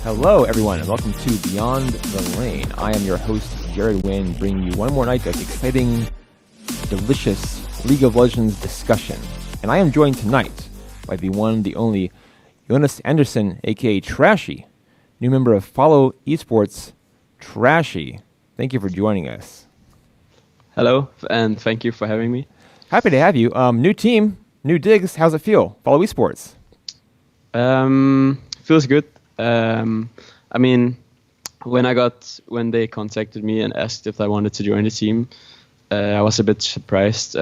Hello, everyone, and welcome to Beyond the Lane. I am your host, Jared Wynn, bringing you one more night of exciting, delicious League of Legends discussion. And I am joined tonight by the one, the only, Jonas Anderson, aka Trashy, new member of FollowEsports Trashy. Thank you for joining us. Hello, and thank you for having me. Happy to have you. New team, new digs. How's it feel? FollowEsports. Feels good. I mean, when they contacted me and asked if I wanted to join the team, I was a bit surprised,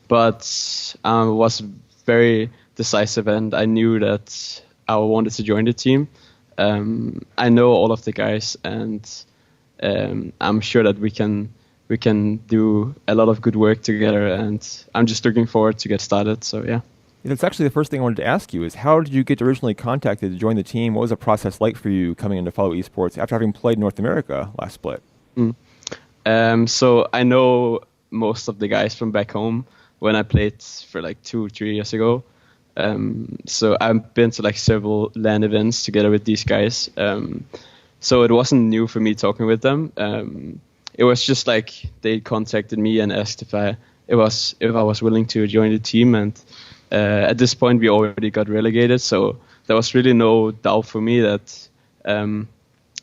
but I was very decisive, and I knew that I wanted to join the team. I know all of the guys, and I'm sure that we can do a lot of good work together, and I'm just looking forward to get started. So yeah. That's actually the first thing I wanted to ask you is how did you get originally contacted to join the team? What was the process like for you coming into FollowEsports after having played North America last split? So I know most of the guys from back home when I played for like 2-3 years ago. So I've been to like several LAN events together with these guys. So it wasn't new for me talking with them. It was just like they contacted me and asked if I was willing to join the team, and at this point, we already got relegated, so there was really no doubt for me that,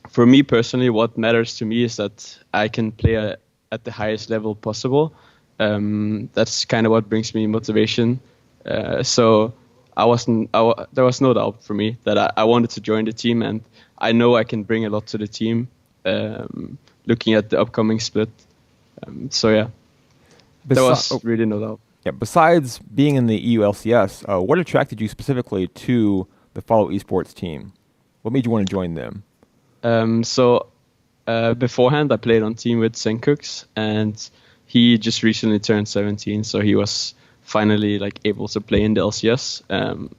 for me personally, what matters to me is that I can play at the highest level possible. That's kind of what brings me motivation. So there was no doubt for me that I wanted to join the team, and I know I can bring a lot to the team. Looking at the upcoming split, so yeah, there was really no doubt. Yeah, besides being in the EU LCS, what attracted you specifically to the FollowEsports team? What made you want to join them? So beforehand, I played on team with Senkux, and he just recently turned 17, so he was finally like able to play in the LCS.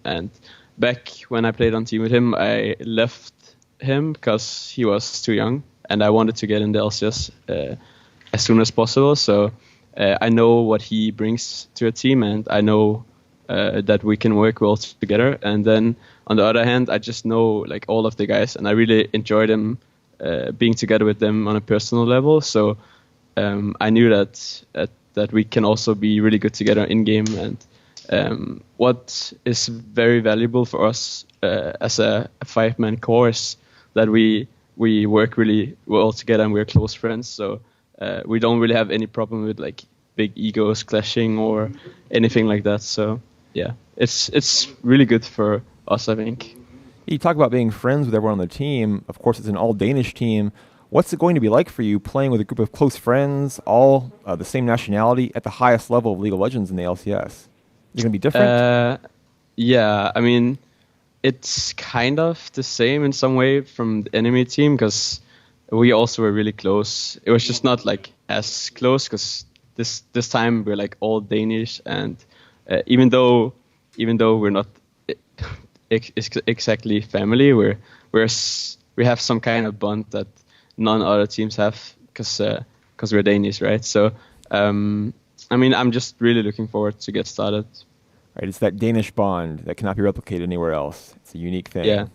And back when I played on team with him, I left him because he was too young, and I wanted to get in the LCS as soon as possible. So I know what he brings to a team, and I know that we can work well together. And then on the other hand, I just know like all of the guys, and I really enjoy them being together with them on a personal level. So I knew that we can also be really good together in game. And what is very valuable for us as a 5-man core is that we work really well together, and we're close friends. So we don't really have any problem with like big egos clashing or anything like that. So yeah, it's really good for us, I think. You talk about being friends with everyone on the team. Of course, it's an all-Danish team. What's it going to be like for you playing with a group of close friends, all the same nationality, at the highest level of League of Legends in the LCS? You're going to be different? Yeah, I mean, it's kind of the same in some way from the enemy team, because we also were really close. It was just not like as close, because this time we're like all Danish, and even though we're not exactly family, we have some kind of bond that none other teams have, because we're Danish, right? So I mean, I'm just really looking forward to get started. Right, it's that Danish bond that cannot be replicated anywhere else. It's a unique thing. Yeah,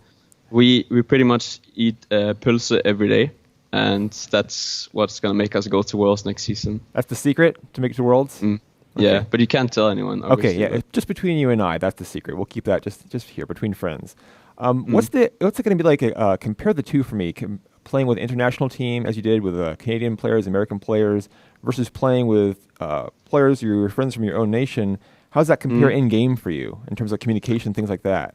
we pretty much eat pølse every day. And that's what's going to make us go to Worlds next season. That's the secret to make it to Worlds? Okay. Yeah, but you can't tell anyone, obviously. Okay, yeah, just between you and I, that's the secret. We'll keep that just here, between friends. What's it going to be like, compare the two for me, playing with international team, as you did with Canadian players, American players, versus playing with players, your friends from your own nation. How does that compare in-game for you, in terms of communication, things like that?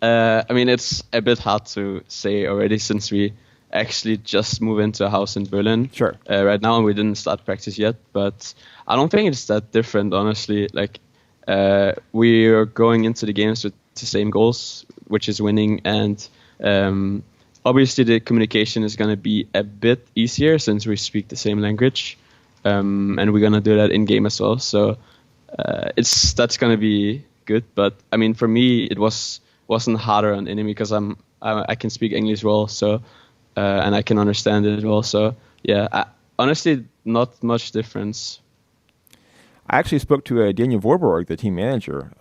I mean, it's a bit hard to say already, since we actually just moved into a house in Berlin right now, and we didn't start practice yet. But I don't think it's that different, honestly. Like we are going into the games with the same goals, which is winning, and obviously the communication is going to be a bit easier since we speak the same language, and we're going to do that in game as well. So that's going to be good. But I mean, for me, it wasn't harder on enemy, because I can speak English well, so. And I can understand it well. So, yeah, honestly, not much difference. I actually spoke to Daniel Vorborg, the team manager,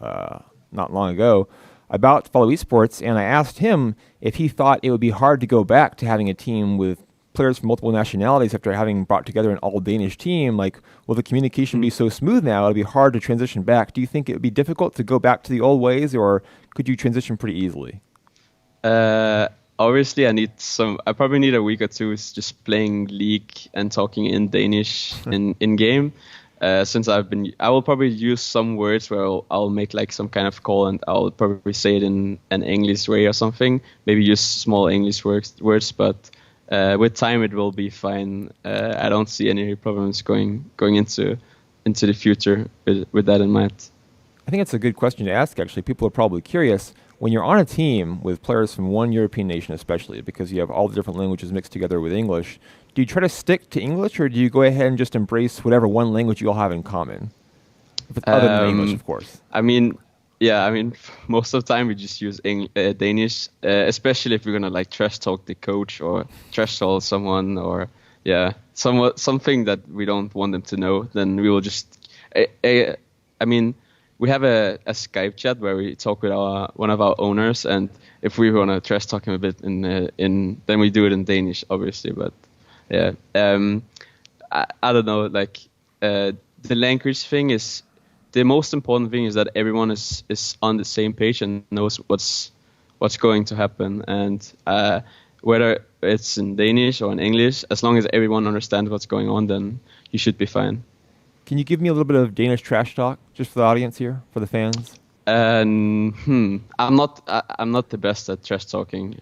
not long ago. about Follow Esports, and I asked him if he thought it would be hard to go back to having a team with players from multiple nationalities after having brought together an all-Danish team. Like, will the communication be so smooth now, it'll be hard to transition back? Do you think it would be difficult to go back to the old ways, or could you transition pretty easily? Obviously, I probably need a week or two just playing League and talking in Danish in game. Since I will probably use some words where I'll make like some kind of call and I'll probably say it in an English way or something. Maybe use small English words, but with time it will be fine. I don't see any problems going into the future with that in mind. I think it's a good question to ask, actually. People are probably curious. When you're on a team with players from one European nation, especially because you have all the different languages mixed together with English, do you try to stick to English, or do you go ahead and just embrace whatever one language you all have in common? If it's other than English, of course. Most of the time we just use Danish, especially if we're gonna like trash talk the coach or trash talk someone, or something that we don't want them to know. Then we will just. We have a Skype chat where we talk with one of our owners, and if we want to trash talk him a bit then we do it in Danish, obviously. But yeah, I don't know. Like the language thing is the most important thing. Is that everyone is on the same page and knows what's going to happen, and whether it's in Danish or in English, as long as everyone understands what's going on, then you should be fine. Can you give me a little bit of Danish trash talk, just for the audience here, for the fans? I'm not the best at trash talking.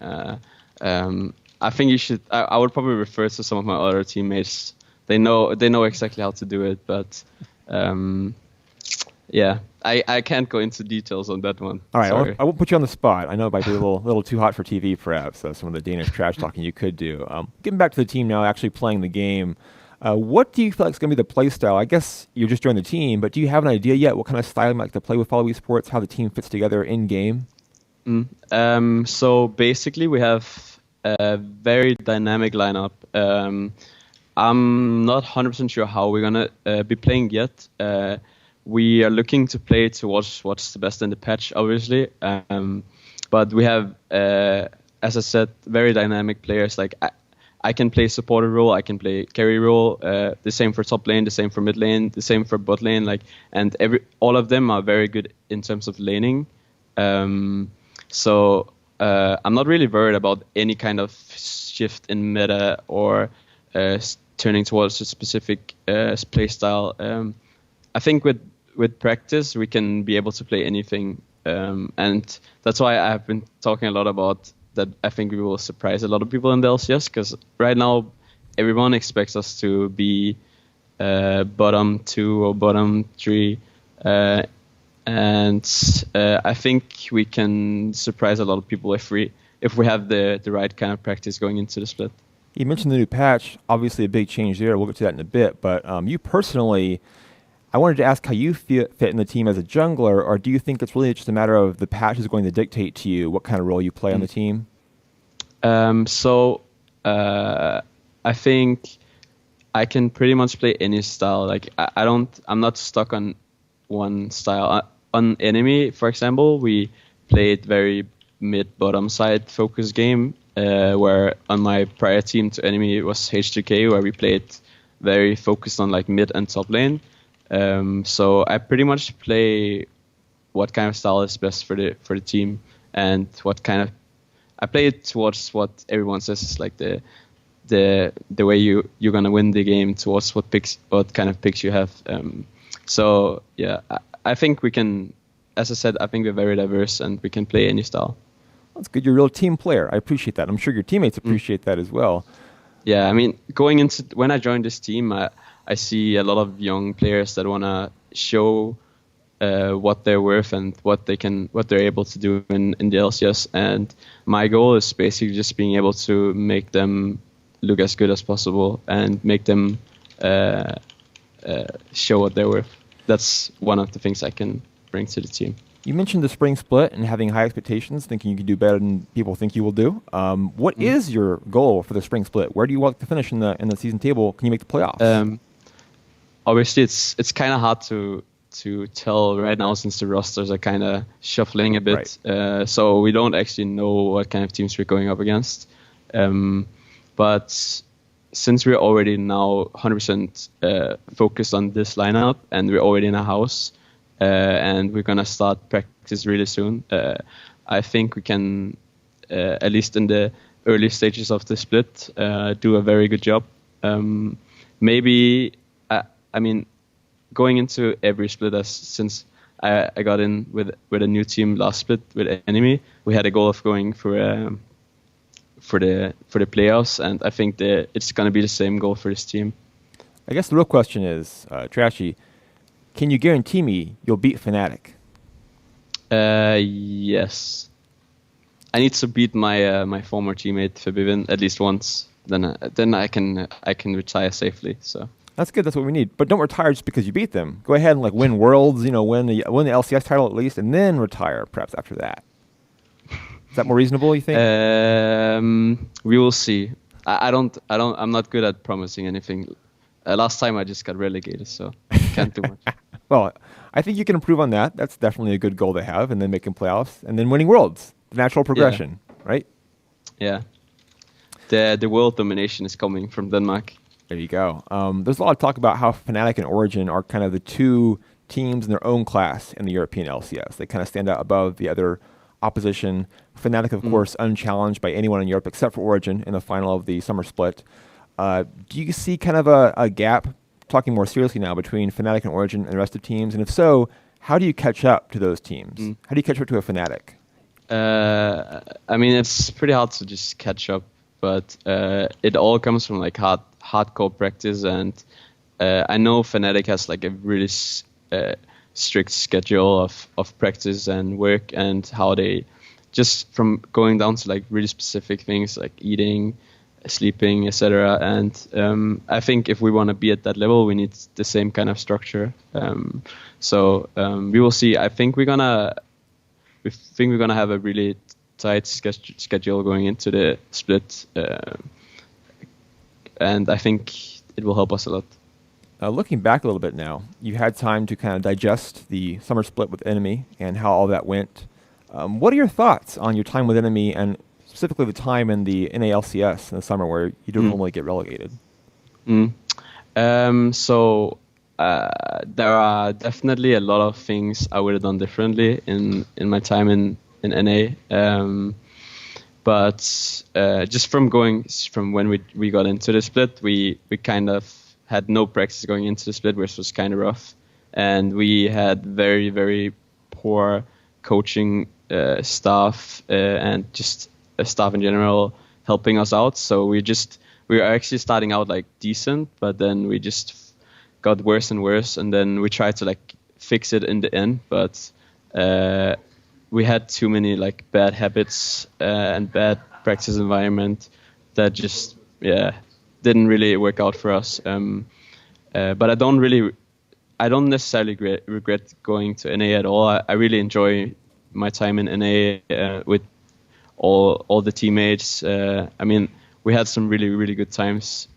I think you should. I would probably refer to some of my other teammates. They know exactly how to do it, but I can't go into details on that one. All right, I won't put you on the spot. I know it might be a little too hot for TV, perhaps. Some of the Danish trash talking you could do. Getting back to the team now, actually playing the game. What do you feel like is going to be the play style? I guess you just joined the team, but do you have an idea yet what kind of style you might like to play with Follow Esports, how the team fits together in game? So basically we have a very dynamic lineup. I'm not 100% sure how we're going to be playing yet. We are looking to play towards what's the best in the patch, obviously. But we have, as I said, very dynamic players. Like I can play supporter role, I can play carry role. The same for top lane, the same for mid lane, the same for bot lane. All of them are very good in terms of laning. So I'm not really worried about any kind of shift in meta or turning towards a specific play style. I think with practice we can be able to play anything, and that's why I've been talking a lot about that. I think we will surprise a lot of people in the LCS, because right now everyone expects us to be bottom 2 or bottom 3, and I think we can surprise a lot of people if we have the right kind of practice going into the split. You mentioned the new patch, obviously a big change there. We'll get to that in a bit, but you personally, I wanted to ask how you fit in the team as a jungler, or do you think it's really just a matter of the patch is going to dictate to you what kind of role you play on the team? I think I can pretty much play any style. Like I'm not stuck on one style. On enemy, for example, we played very mid-bottom side focus game, where on my prior team to enemy it was H2K, where we played very focused on like mid and top lane. So I pretty much play what kind of style is best for the team, and what kind of I play it towards what everyone says is like the way you're gonna win the game, towards what kind of picks you have. So yeah, I think we can. As I said, I think we're very diverse and we can play any style. That's good. You're a real team player. I appreciate that. I'm sure your teammates appreciate that as well. Yeah, I mean, when I joined this team, I see a lot of young players that want to show what they're worth and what they're able to do in the LCS. And my goal is basically just being able to make them look as good as possible and make them show what they're worth. That's one of the things I can bring to the team. You mentioned the spring split and having high expectations, thinking you can do better than people think you will do. What is your goal for the spring split? Where do you want to finish in the season table? Can you make the playoffs? Obviously, it's kind of hard to to tell right now since the rosters are kind of shuffling a bit. Right. So we don't actually know what kind of teams we're going up against. But since we're already now 100% focused on this lineup and we're already in a house and we're going to start practice really soon, I think we can, at least in the early stages of the split, do a very good job. Maybe, I mean, going into every split, since I got in with a new team last split with Enemy, we had a goal of going for the playoffs, and I think it's going to be the same goal for this team. I guess the real question is, Trashy, can you guarantee me you'll beat Fnatic? Yes. I need to beat my former teammate Fabivin at least once. Then I can retire safely. So that's good. That's what we need. But don't retire just because you beat them. Go ahead and like win Worlds. Win the LCS title at least, and then retire perhaps after that. Is that more reasonable, you think? We will see. I'm not good at promising anything. Last time I just got relegated, so can't do much. Well, I think you can improve on that. That's definitely a good goal to have, and then making playoffs, and then winning Worlds. The natural progression, right? Yeah. The world domination is coming from Denmark. There you go. There's a lot of talk about how Fnatic and Origin are kind of the two teams in their own class in the European LCS. They kind of stand out above the other opposition. Fnatic, of course, unchallenged by anyone in Europe except for Origin in the final of the summer split. Do you see kind of a gap, talking more seriously now, between Fnatic and Origin and the rest of teams? And if so, how do you catch up to those teams? How do you catch up to a Fnatic? I mean, it's pretty hard to just catch up, but it all comes from like hardcore practice, and I know Fnatic has like a really strict schedule of practice and work, and how they just from going down to like really specific things like eating, sleeping, etc. And I think if we want to be at that level, we need the same kind of structure. So we will see. I think we're gonna have a really tight schedule going into the split, and I think it will help us a lot. Looking back a little bit now, you had time to kind of digest the summer split with Enemy and how all that went. What are your thoughts on your time with Enemy, and specifically the time in the NALCS in the summer where you don't normally get relegated? So there are definitely a lot of things I would have done differently in my time in NA. But just from when we got into the split, we kind of had no practice going into the split, which was kind of rough. And we had very, very poor coaching staff and just staff in general helping us out. So we were actually starting out like decent, but then we just got worse and worse. And then we tried to like fix it in the end, but we had too many like bad habits and bad practice environment that just didn't really work out for us. But I don't necessarily regret going to NA at all. I really enjoy my time in NA with all the teammates. I mean, we had some really, really good times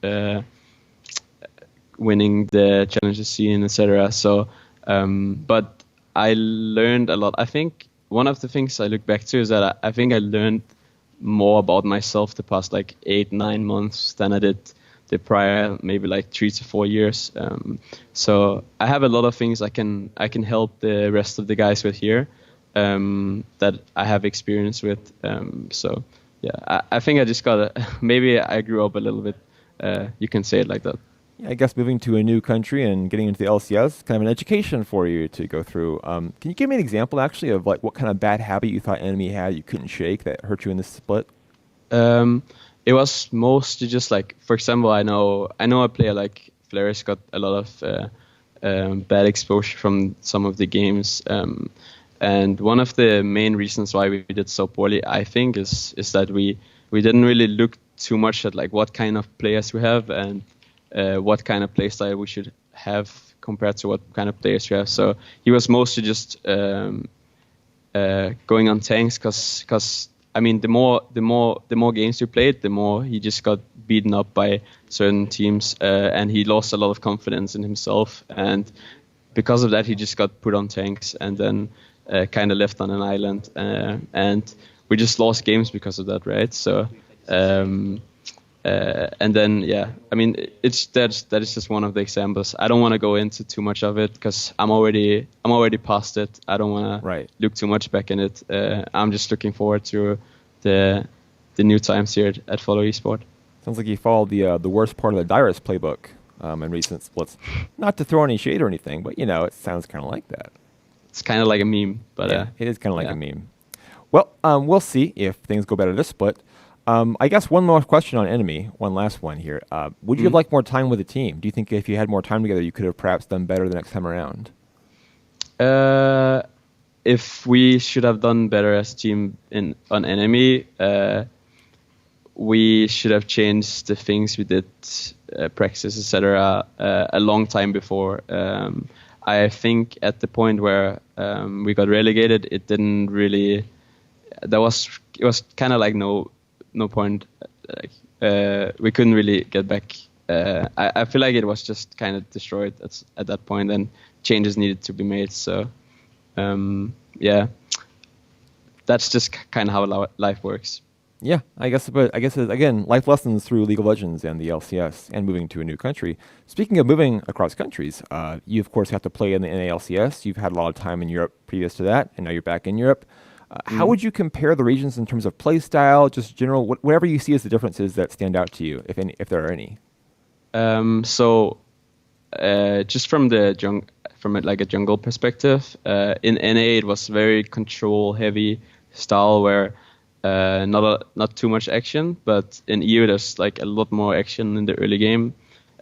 winning the challenger scene, etc. So, but I learned a lot. I think one of the things I look back to is that I think I learned more about myself the past like 8-9 months than I did the prior maybe like 3 to 4 years. So I have a lot of things I can help the rest of the guys with here that I have experience with. So yeah, I think I just maybe I grew up a little bit. You can say it like that. I guess moving to a new country and getting into the LCS, kind of an education for you to go through. Can you give me an example actually of like what kind of bad habit you thought Enemy had you couldn't shake that hurt you in this split? It was mostly just like, for example, I know a player like Flares got a lot of bad exposure from some of the games. And one of the main reasons why we did so poorly, I think, is that we didn't really look too much at like what kind of players we have and what kind of playstyle we should have compared to what kind of players we have. So he was mostly just going on tanks because I mean the more games we played, the more he just got beaten up by certain teams and he lost a lot of confidence in himself. And because of that, he just got put on tanks and then kind of left on an island, and we just lost games because of that, right? So, and then I mean, that is just one of the examples. I don't want to go into too much of it because I'm already past it. I don't want to look too much back in it. I'm just looking forward to the new times here at FollowEsports. Sounds like you followed the worst part of the Dyrus playbook in recent splits. Not to throw any shade or anything, but it sounds kind of like that. It's kind of like a meme, but it is kind of like a meme. Well, we'll see if things go better this split. I guess one more question on Enemy, one last one here. Would you have liked more time with the team? Do you think if you had more time together, you could have perhaps done better the next time around? If we should have done better as a team on Enemy, we should have changed the things we did, practice, etc., a long time before. I think at the point where we got relegated, it didn't really. It was kind of like no point. We couldn't really get back. I feel like it was just kind of destroyed at that point, and changes needed to be made. So, that's just kind of how life works. Yeah, I guess again, life lessons through League of Legends and the LCS and moving to a new country. Speaking of moving across countries, you of course have to play in the NALCS. You've had a lot of time in Europe previous to that, and now you're back in Europe. How would you compare the regions in terms of play style, just general, whatever you see as the differences that stand out to you, if there are any? Just from a jungle perspective, in NA it was very control heavy style where not too much action, but in EU there's like a lot more action in the early game.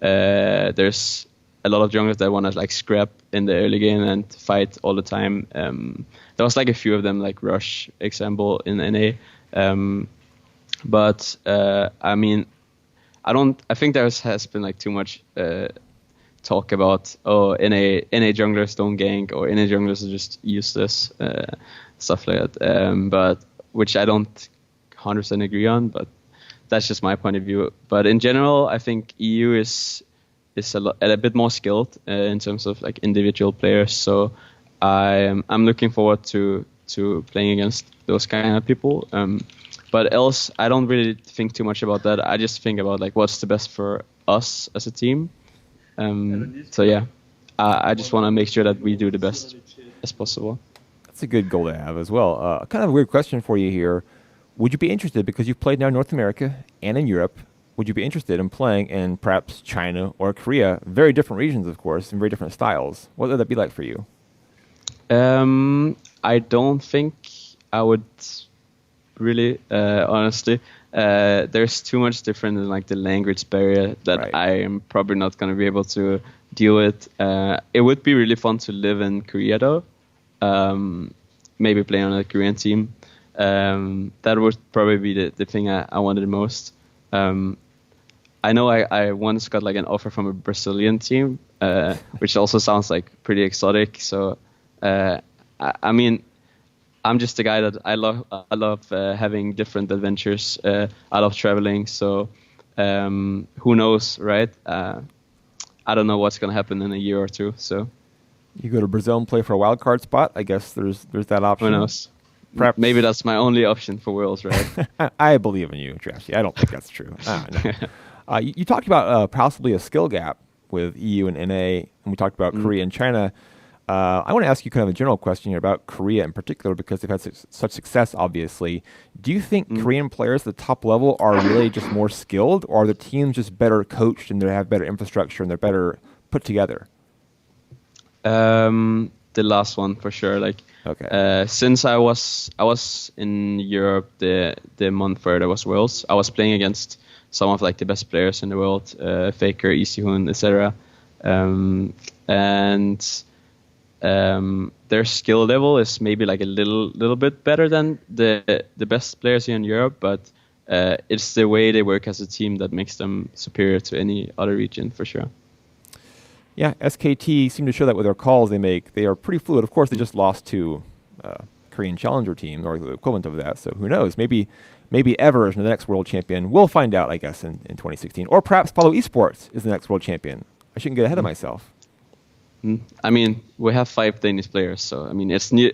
There's a lot of junglers that want to like scrap in the early game and fight all the time. There was like a few of them, like Rush example in NA. But I mean, I think there has been like too much talk about NA junglers don't gank, or NA junglers are just useless, stuff like that. But which I don't 100% agree on, but that's just my point of view. But in general, I think EU is a bit more skilled in terms of like individual players. So I'm looking forward to playing against those kind of people. But else, I don't really think too much about that. I just think about like what's the best for us as a team. I just want to make sure that we do the best as possible. That's a good goal to have as well. Kind of a weird question for you here. Would you be interested, because you've played now in North America and in Europe, would you be interested in playing in perhaps China or Korea? Very different regions, of course, and very different styles. What would that be like for you? I don't think I would really, honestly. There's too much different in like the language barrier that I am probably not going to be able to deal with. It would be really fun to live in Korea though. Maybe play on a Korean team. That would probably be the thing I wanted the most. I know I once got like an offer from a Brazilian team, which also sounds like pretty exotic. So, I mean, I'm just a guy that I love having different adventures. I love traveling. So, who knows, right? I don't know what's going to happen in a year or two. So, you go to Brazil and play for a wild card spot. I guess there's that option. Who knows? Perhaps. Maybe that's my only option for Worlds, right? I believe in you, Trashy. I don't think that's true. No. You talked about possibly a skill gap with EU and NA, and we talked about Korea and China. I want to ask you kind of a general question here about Korea in particular, because they've had such success, obviously. Do you think Korean players at the top level are really just more skilled, or are the teams just better coached and they have better infrastructure and they're better put together? The last one for sure. Like, okay. Since I was in Europe the month where there was Worlds, I was playing against some of like the best players in the world, Faker, Isihun, etc. And their skill level is maybe like a little bit better than the best players here in Europe, but it's the way they work as a team that makes them superior to any other region for sure. Yeah, SKT seem to show that with their calls they make. They are pretty fluid. Of course, they just lost to Korean Challenger team, or the equivalent of that. So who knows? Maybe Ever is the next world champion. We'll find out, I guess, in 2016. Or perhaps FollowEsports is the next world champion. I shouldn't get ahead of myself. I mean, we have 5 Danish players, so I mean, it's new.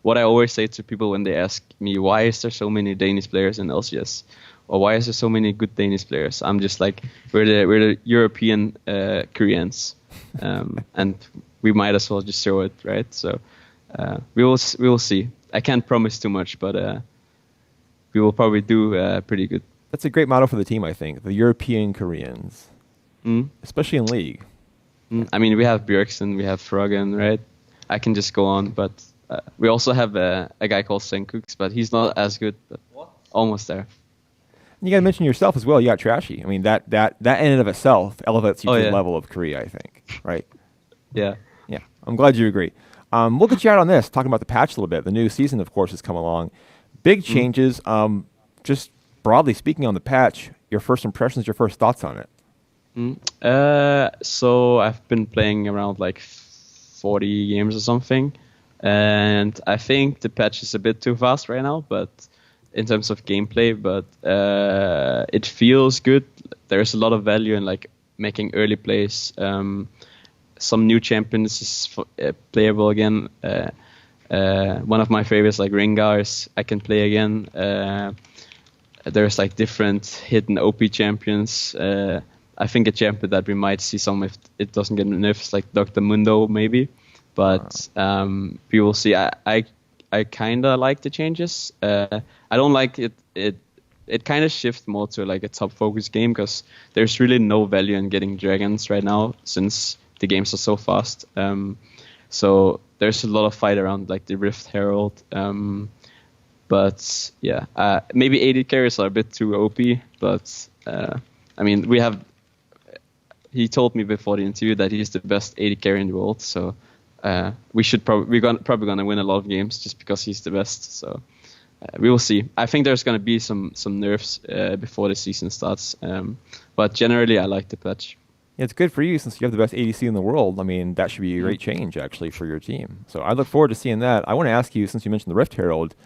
What I always say to people when they ask me, why is there so many Danish players in LCS, or why is there so many good Danish players? I'm just like, we're the European Koreans, and we might as well just show it, right? So we will see. I can't promise too much, but we will probably do pretty good. That's a great motto for the team, I think. The European Koreans, especially in League. I mean, we have Bjergsen, we have Froggen, right? I can just go on, but we also have a guy called Senkooks, but he's not as good, but almost there. You got to mention yourself as well. You got Trashy. I mean, that in and of itself elevates you to the level of Korea, I think, right? Yeah. Yeah. I'm glad you agree. We'll get you out on this, talking about the patch a little bit. The new season, of course, has come along. Big changes. Just broadly speaking on the patch, your first impressions, your first thoughts on it. So I've been playing around like 40 games or something, and I think the patch is a bit too fast right now, but in terms of gameplay, but it feels good. There's a lot of value in like making early plays. Some new champions is playable again. One of my favorites, like Ringars, I can play again. There's like different hidden OP champions. I think a champion that we might see some if it doesn't get nerfs, like Dr. Mundo maybe. But we will see. I kind of like the changes. I don't like it. It kind of shifts more to like a top focus game because there's really no value in getting dragons right now since the games are so fast. So there's a lot of fight around like the Rift Herald. But yeah, maybe AD carries are a bit too OP. But I mean, we have. He told me before the interview that he's the best AD carry in the world. So we're probably gonna win a lot of games just because he's the best. So we will see. I think there's gonna be some nerfs before the season starts. But generally, I like the patch. Yeah, it's good for you since you have the best ADC in the world. I mean, that should be a great change actually for your team. So I look forward to seeing that. I want to ask you, since you mentioned the Rift Herald,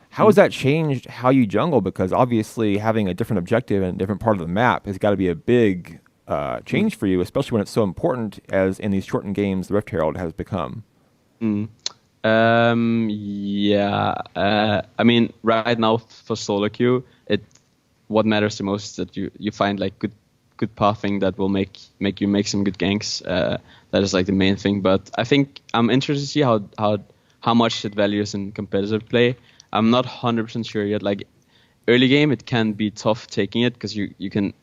how has that changed how you jungle? Because obviously having a different objective in a different part of the map has got to be a big change for you, especially when it's so important as in these shortened games the Rift Herald has become. I mean, right now for solo queue, what matters the most is that you find like good pathing that will make you make some good ganks. That is like the main thing. But I think I'm interested to see how much it values in competitive play. I'm not 100% sure yet. Like early game, it can be tough taking it because you can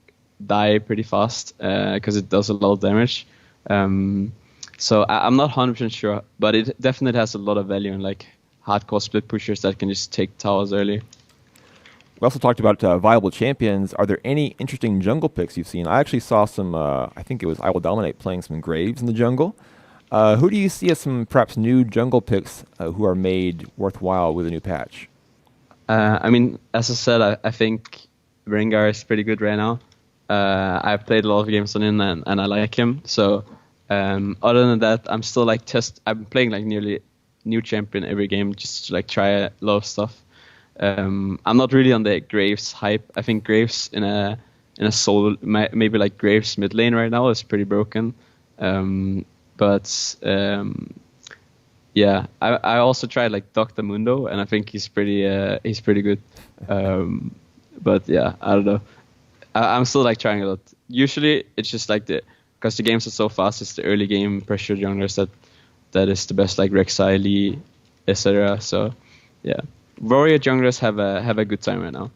die pretty fast because it does a lot of damage. So I'm not 100% sure, but it definitely has a lot of value in like hardcore split pushers that can just take towers early. We also talked about viable champions. Are there any interesting jungle picks you've seen? I actually saw some, I think it was I Will Dominate playing some Graves in the jungle. Who do you see as some perhaps new jungle picks who are made worthwhile with a new patch? I mean, as I said, I think Rengar is pretty good right now. I've played a lot of games on him and I like him. So other than that, I'm still like I'm playing like nearly new champion every game just to like try a lot of stuff. I'm not really on the Graves hype. I think Graves in a solo, maybe like Graves mid lane right now is pretty broken. Yeah, I also tried like Dr. Mundo and I think he's pretty good. But yeah, I don't know. I'm still like trying a lot. Usually it's just like because the games are so fast, it's the early game pressure junglers that is the best, like Rek'Sai, Lee, etc. So yeah, warrior junglers have a good time right now.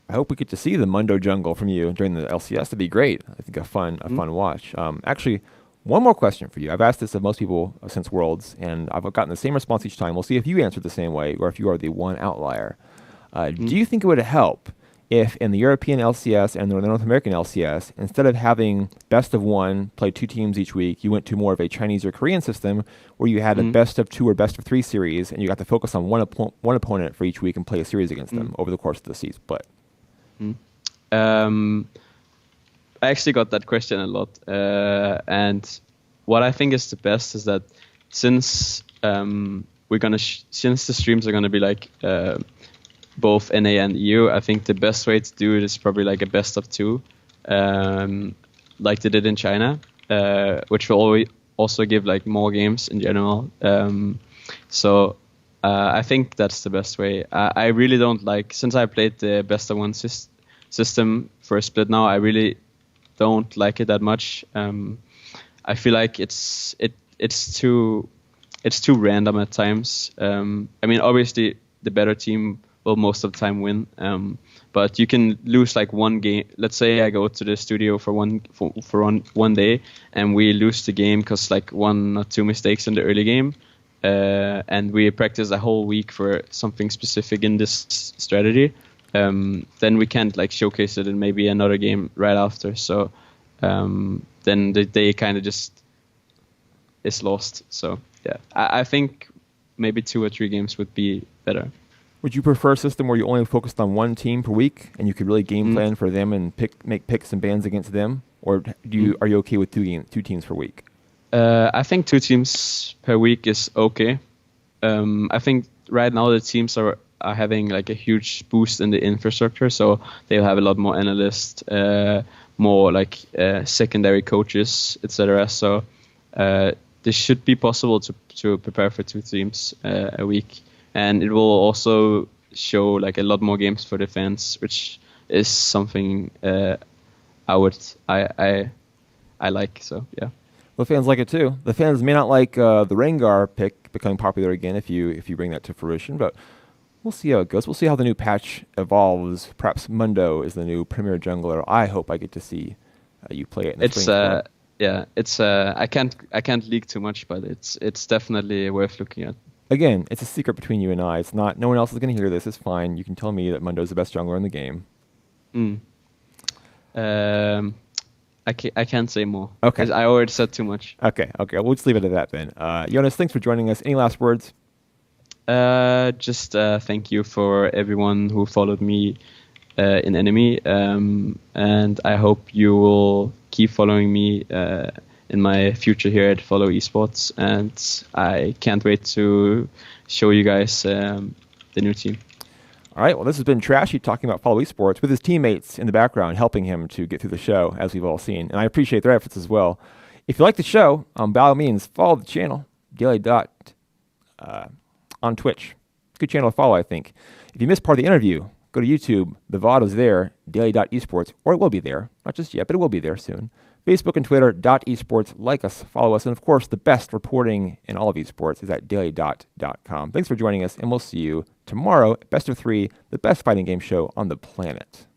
I hope we get to see the Mundo jungle from you during the LCS. That'd be great. I think a fun watch. Actually, one more question for you. I've asked this of most people since Worlds, and I've gotten the same response each time. We'll see if you answered the same way or if you are the one outlier. Do you think it would help if in the European LCS and the North American LCS, instead of having best of one, play 2 teams each week, you went to more of a Chinese or Korean system where you had a best of 2 or best of 3 series, and you got to focus on one opponent for each week and play a series against them over the course of the season split? I actually got that question a lot, and what I think is the best is that since since the streams are gonna be like both NA and EU, I think the best way to do it is probably like a best of 2, like they did in China, which will also give like more games in general. So I think that's the best way. I really don't like, since I played the best of one system for a split now, I really don't like it that much. I feel like it's too random at times. I mean, obviously the better team will most of the time win. But you can lose like one game. Let's say I go to the studio for one day and we lose the game because like 1 or 2 mistakes in the early game, and we practice a whole week for something specific in this strategy. Then we can't like showcase it in maybe another game right after. So then the day kind of just is lost. So yeah, I think maybe 2 or 3 games would be better. Would you prefer a system where you only focused on one team per week and you could really game plan for them and make picks and bans against them, or are you okay with 2 teams per week? I think 2 teams per week is okay. I think right now the teams are having like a huge boost in the infrastructure, so they'll have a lot more analysts, more like secondary coaches, etc. So this should be possible to prepare for 2 teams a week. And it will also show like a lot more games for the fans, which is something I like. So yeah. Well, fans like it too. The fans may not like the Rengar pick becoming popular again if you bring that to fruition, but we'll see how it goes. We'll see how the new patch evolves. Perhaps Mundo is the new premier jungler. I hope I get to see you play it in the spring. Yeah, it's I can't leak too much, but it's definitely worth looking at. Again, it's a secret between you and I. It's not. No one else is going to hear this. It's fine. You can tell me that Mundo's the best jungler in the game. I can't say more. Okay. I already said too much. Okay. We'll just leave it at that then. Jonas, thanks for joining us. Any last words? Just thank you for everyone who followed me in Enemy, and I hope you will keep following me in my future here at FollowEsports, and I can't wait to show you guys the new team. All right, well, this has been Trashy talking about FollowEsports with his teammates in the background helping him to get through the show, as we've all seen, and I appreciate their efforts as well. If you like the show, by all means, follow the channel, Daily Dot, on Twitch. Good channel to follow, I think. If you missed part of the interview, go to YouTube. The VOD is there, Daily.Esports, or it will be there. Not just yet, but it will be there soon. Facebook and Twitter, .esports. Like us, follow us. And, of course, the best reporting in all of esports is at dailydot.com. Thanks for joining us, and we'll see you tomorrow at Best of 3, the best fighting game show on the planet.